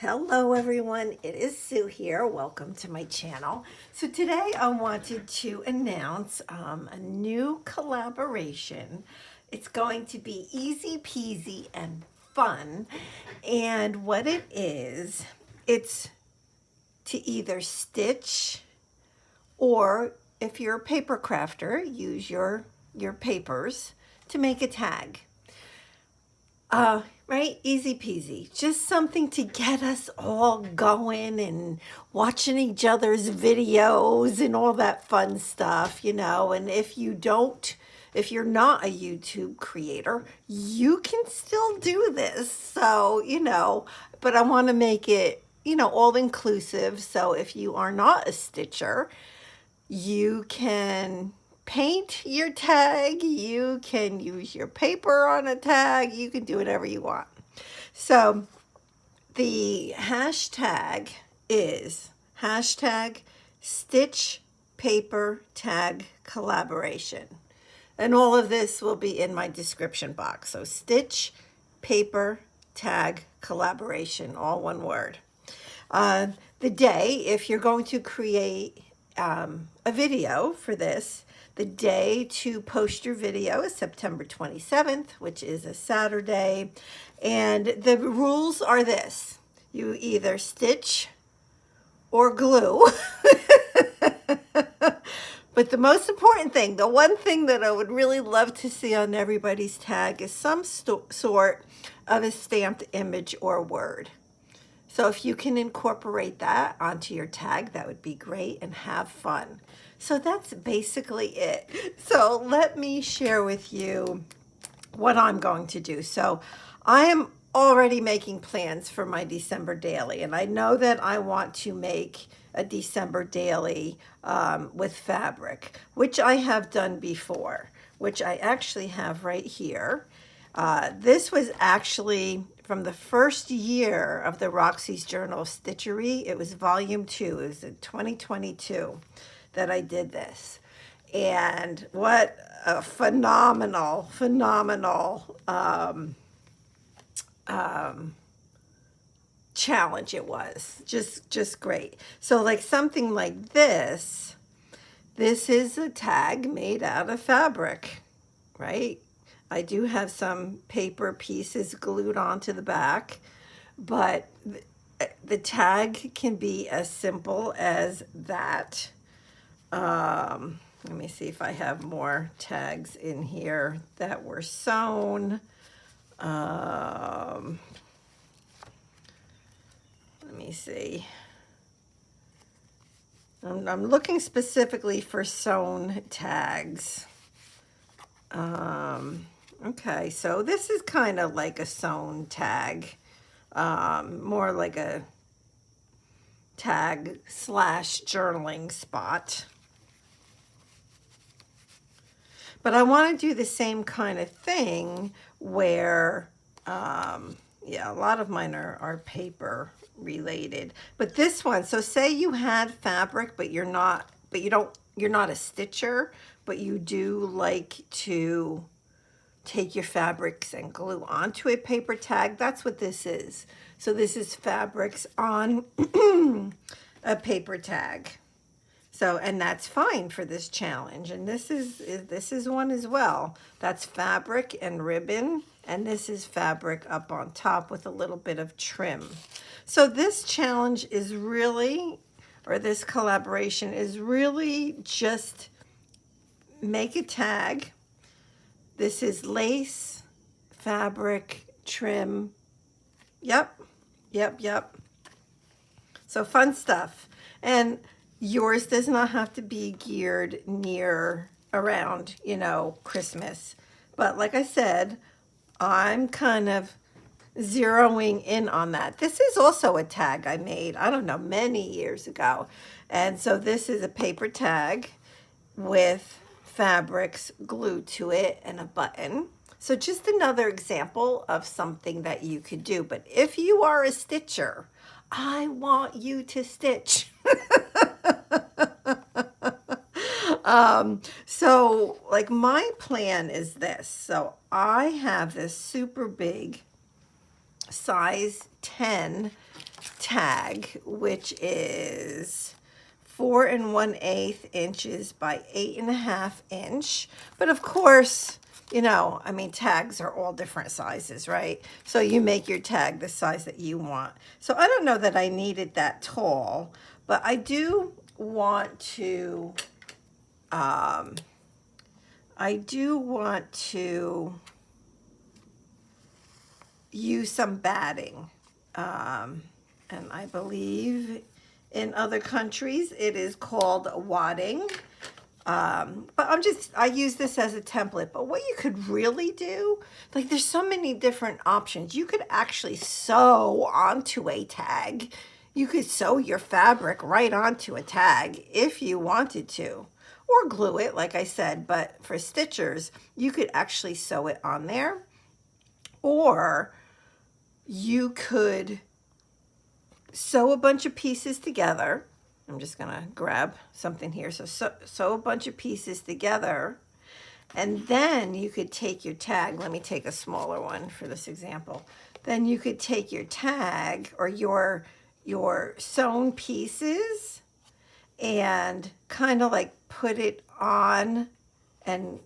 Hello everyone, it is Sue here. Welcome to my channel. So today I wanted to announce a new collaboration. It's going to be easy peasy and fun. And what it is, it's to either stitch or if you're a paper crafter, use your papers to make a tag. Right? Easy peasy. Just something to get us all going and watching each other's videos and all that fun stuff, And if you're not a YouTube creator, you can still do this. So, but I want to make it, all inclusive. So if you are not a stitcher, you can paint your tag, you can use your paper on a tag, you can do whatever you want. So the hashtag is hashtag Stitch Paper Tag Collaboration. And all of this will be in my description box. So Stitch Paper Tag Collaboration, all one word. The day, if you're going to create a video for this, the day to post your video is September 27th, which is a Saturday. And the rules are this: you either stitch or glue. But the most important thing, the one thing that I would really love to see on everybody's tag is some sort of a stamped image or word. So if you can incorporate that onto your tag, that would be great, and have fun. So that's basically it. So let me share with you what I'm going to do. So I am already making plans for my December daily, and I know that I want to make a December daily with fabric, which I have done before, which I actually have right here. This was actually from the first year of the Roxy's Journal of Stitchery. It was volume 2. It was in 2022 that I did this. And what a phenomenal challenge it was. Just great. So like something like this is a tag made out of fabric, right? I do have some paper pieces glued onto the back, but the tag can be as simple as that. Let me see if I have more tags in here that were sewn. Let me see. I'm looking specifically for sewn tags. Okay, so this is kind of like a sewn tag, more like a tag / journaling spot. But I want to do the same kind of thing where, yeah, a lot of mine are paper related. But this one, so say you had fabric, but you're not a stitcher, but you do like to take your fabrics and glue onto a paper tag. That's what this is. So this is fabrics on a paper tag. So, and that's fine for this challenge. And this is one as well. That's fabric and ribbon, and this is fabric up on top with a little bit of trim. So this challenge is really, or this collaboration is really just make a tag. This is lace, fabric, trim. Yep. So fun stuff. And yours does not have to be geared around, Christmas. But like I said, I'm kind of zeroing in on that. This is also a tag I made, I don't know, many years ago. And so this is a paper tag with fabrics glued to it and a button. So just another example of something that you could do. But if you are a stitcher, I want you to stitch. So like my plan is this. So I have this super big size 10 tag, which is 4 1/8 inches by 8.5 inch. But of course, you know, I mean, tags are all different sizes, right? So you make your tag the size that you want. So I don't know that I need it that tall, but I do want to, use some batting. And I believe in other countries it is called wadding. But I use this as a template. But what you could really do, like there's so many different options. You could actually sew onto a tag. You could sew your fabric right onto a tag if you wanted to, or glue it, like I said. But for stitchers, you could actually sew it on there, or you could sew a bunch of pieces together. I'm just gonna grab something here. So sew a bunch of pieces together, and then you could take your tag. Let me take a smaller one for this example. Then you could take your tag or your sewn pieces and kind of like put it on and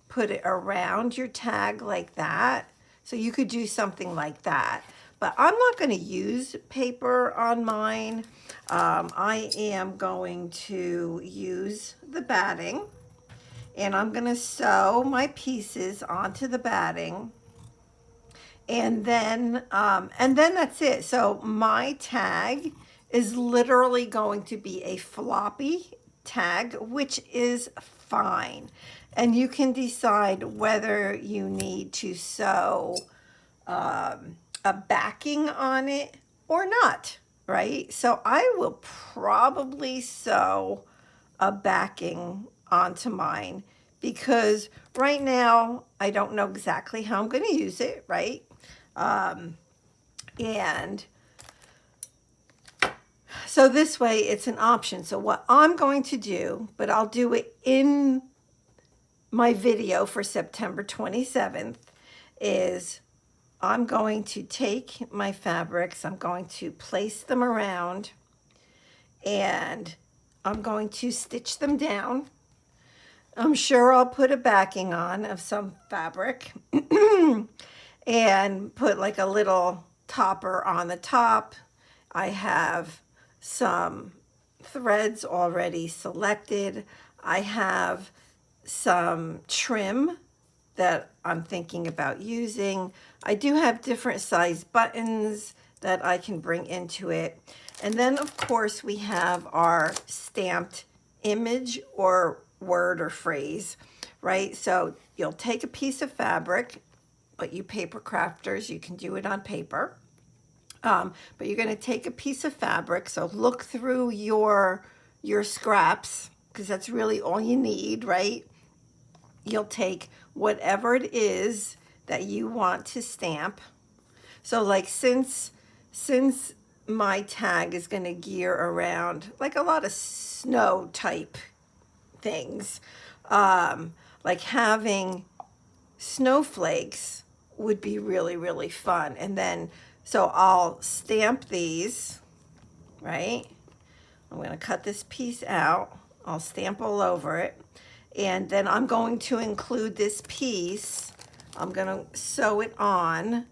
put it around your tag like that. So you could do something like that. But I'm not going to use paper on mine. I am going to use the batting, and I'm going to sew my pieces onto the batting, and then that's it. So my tag is literally going to be a floppy tag, which is fine. And you can decide whether you need to sew a backing on it or not, right? So I will probably sew a backing onto mine because right now I don't know exactly how I'm going to use it, right? And so this way it's an option. So what I'm going to do, but I'll do it in my video for September 27th, is I'm going to take my fabrics, I'm going to place them around, and I'm going to stitch them down. I'm sure I'll put a backing on of some fabric and put like a little topper on the top. I have some threads already selected. I have some trim that I'm thinking about using. I do have different size buttons that I can bring into it. And then of course we have our stamped image or word or phrase, right? So you'll take a piece of fabric, but you paper crafters, you can do it on paper. But you're going to take a piece of fabric. So look through your scraps, because that's really all you need, right? You'll take whatever it is that you want to stamp. So like since my tag is going to gear around like a lot of snow type things, like having snowflakes would be really, really fun. And then, so I'll stamp these, right? I'm going to cut this piece out. I'll stamp all over it. And then I'm going to include this piece. I'm going to sew it on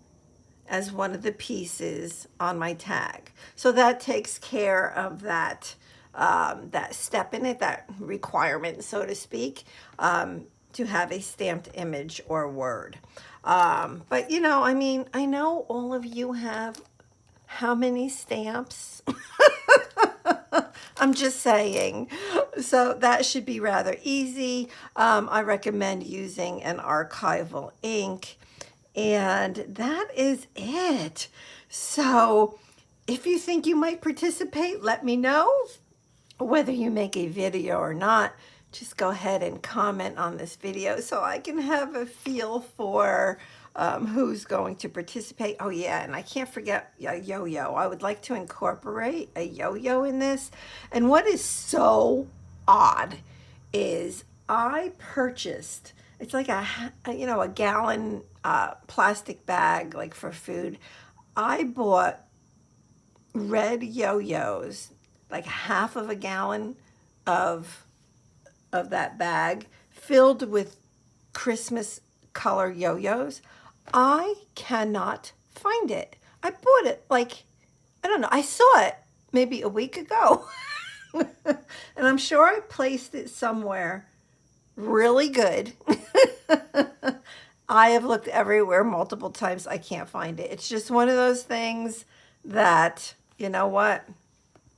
as one of the pieces on my tag. So that takes care of that, that step in it, that requirement, so to speak, to have a stamped image or word. But you know, I mean, I know all of you have how many stamps? I'm just saying. So that should be rather easy. I recommend using an archival ink. And that is it. So if you think you might participate, let me know. Whether you make a video or not, just go ahead and comment on this video so I can have a feel for who's going to participate. Oh yeah, and I can't forget a yo-yo. I would like to incorporate a yo-yo in this. And what is so odd is I purchased, it's like a gallon plastic bag, like for food. I bought red yo-yos, like half of a gallon of that bag filled with Christmas color yo-yos. I cannot find it. I bought it like, I don't know, I saw it maybe a week ago. And I'm sure I placed it somewhere really good. I have looked everywhere multiple times. I can't find it. It's just one of those things that, you know what?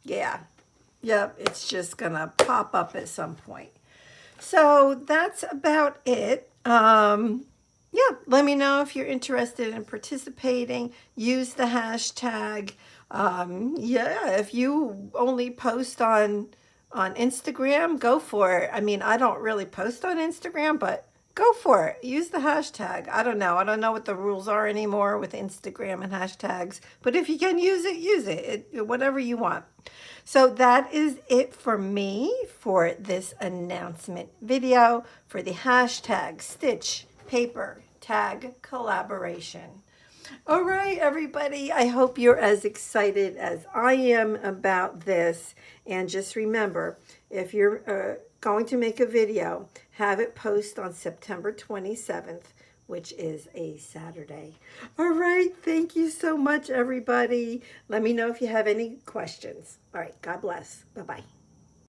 Yeah. Yep. It's just going to pop up at some point. So that's about it. Yeah, let me know if you're interested in participating. Use the hashtag. Yeah, if you only post on Instagram, go for it. I mean, I don't really post on Instagram, but go for it. Use the hashtag. I don't know. I don't know what the rules are anymore with Instagram and hashtags, but if you can use it, use it. Whatever you want. So that is it for me for this announcement video for the hashtag Stitch Paper Tag Collaboration. All right, everybody, I hope you're as excited as I am about this. And just remember, if you're going to make a video, have it post on September 27th, which is a Saturday. All right, thank you so much, everybody. Let me know if you have any questions. All right, God bless. Bye-bye.